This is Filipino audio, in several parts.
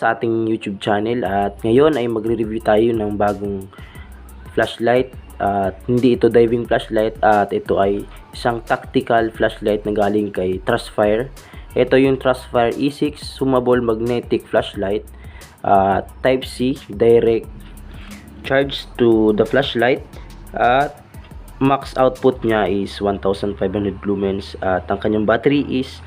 sa ating YouTube channel at ngayon ay magre-review tayo ng bagong flashlight at hindi ito diving flashlight at ito ay isang tactical flashlight na galing kay Trustfire. Ito yung Trustfire E6 Zoomable Magnetic Flashlight Type C direct charge to the flashlight at max output niya is 1500 lumens at ang kanyang battery is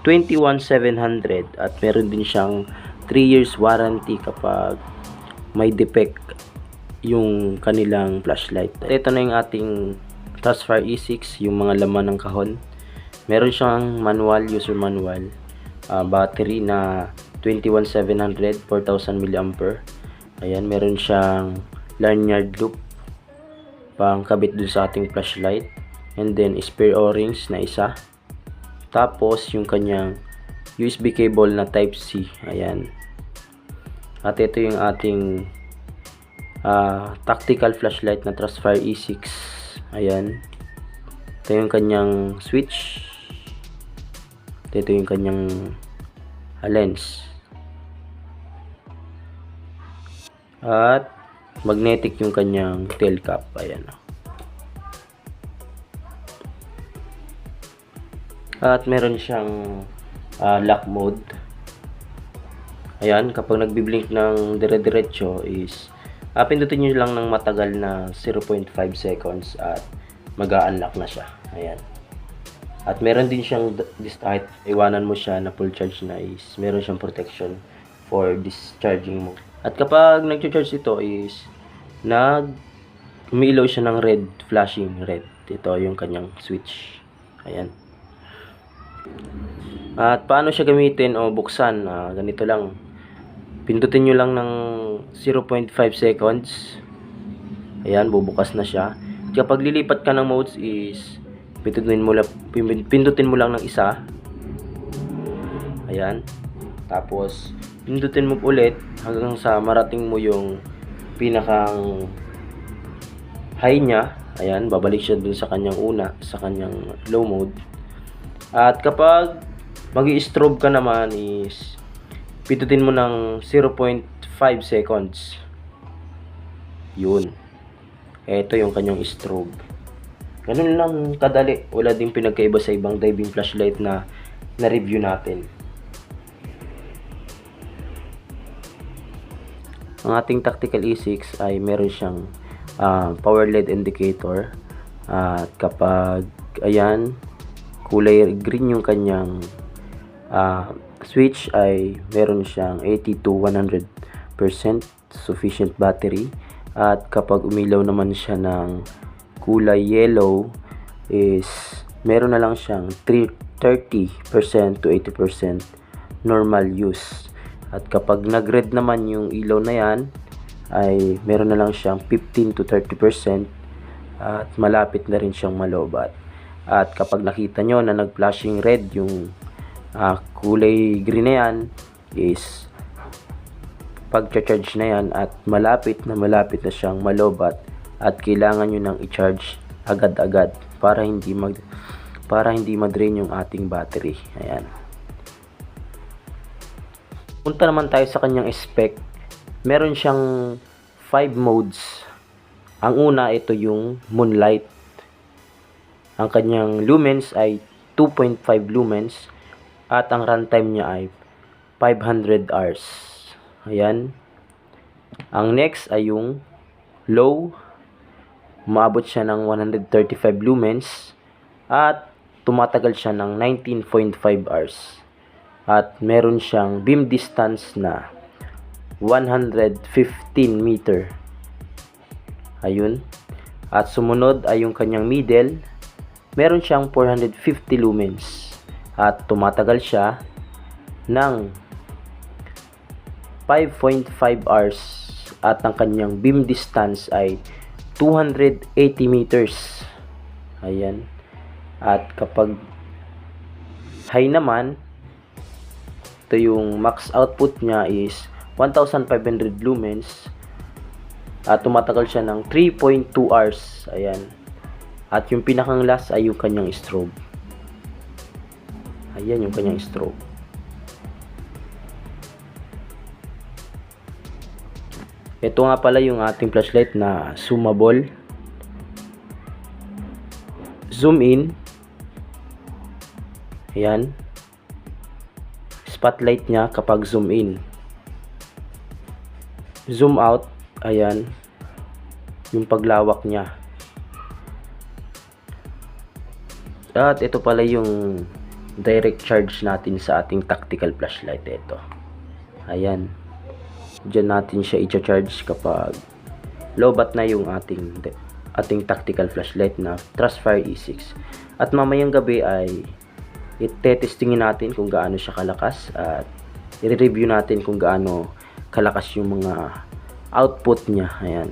21700 at meron din siyang 3 years warranty kapag may defect yung kanilang flashlight. Ito na yung ating Trustfire E6, yung mga laman ng kahon. Meron siyang manual, user manual, battery na 21700, 4000 mAh. Ayan, meron siyang lanyard loop pang kabit dun sa ating flashlight, and then spare o-rings na isa. Tapos yung kanyang USB cable na Type C. Ayan. At ito yung ating tactical flashlight na Trustfire E6. Ayan. Ito yung kanyang switch. Ito yung kanyang lens. At magnetic yung kanyang tail cap. Ayan. At meron siyang lock mode. Ayan, kapag nagbi-blink ng dire-diretso is pindutin nyo lang ng matagal na 0.5 seconds at mag-a-unlock na siya. Ayan. At meron din siyang kahit iwanan mo siya na full charge na is meron siyang protection for discharging mo. At kapag nag-charge ito is umiilaw siya ng red, flashing red. Ito yung kanyang switch. Ayan. At paano siya gamitin o buksan? Ganito lang. Pindutin nyo lang ng 0.5 seconds. Ayan, bubukas na siya. At kapag lilipat ka ng modes is pindutin mo lang ng isa. Ayan. Tapos pindutin mo ulit hanggang sa marating mo yung pinakang high niya. Ayan, babalik siya dun sa kanyang sa kanyang low mode. At kapag magi-strobe ka naman is pindutin mo ng 0.5 seconds. Yun. Ito yung kanyang strobe. Ganun lang kadali. Wala din pinagkaiba sa ibang diving flashlight na review natin. Ang ating tactical E6 ay meron siyang power LED indicator. At kapag ayan, kulay green yung kanyang switch ay meron siyang 80 to 100% sufficient battery. At kapag umilaw naman siya ng kulay yellow is meron na lang siyang 30% to 80% normal use. At kapag nag-red naman yung ilaw na yan ay meron na lang siyang 15 to 30% at malapit na rin siyang malobat. At kapag nakita nyo na nag-flashing red yung kulay green na yan is pag-charge na yan at malapit na siyang malobat at kailangan nyo nang i-charge agad-agad para hindi ma-drain yung ating battery. Ayan. Punta naman tayo sa kanyang spec. Meron siyang 5 modes. Ang una, ito yung moonlight. Ang kanyang lumens ay 2.5 lumens at ang runtime niya ay 500 hours. Ayan. Ang next ay yung low. Umaabot siya ng 135 lumens at tumatagal siya ng 19.5 hours. At meron siyang beam distance na 115 meter. Ayun. At sumunod ay yung kanyang middle. Meron siyang 450 lumens at tumatagal siya ng 5.5 hours at ang kanyang beam distance ay 280 meters. Ayan. At kapag high naman, ito yung max output niya is 1500 lumens at tumatagal siya ng 3.2 hours. Ayan. At yung pinakang last ay yung kanyang strobe. Ayan yung kanyang strobe. Ito nga pala yung ating flashlight na zoomable. Zoom in. Ayan. Spotlight niya kapag zoom in. Zoom out. Ayan. Yung paglawak niya. At ito pala yung direct charge natin sa ating tactical flashlight. Ito. Ayan. Diyan natin siya i-charge kapag lobat na yung ating tactical flashlight na Trustfire E6. At mamayang gabi ay i-testingin natin kung gaano siya kalakas at i-review natin kung gaano kalakas yung mga output niya. Ayan.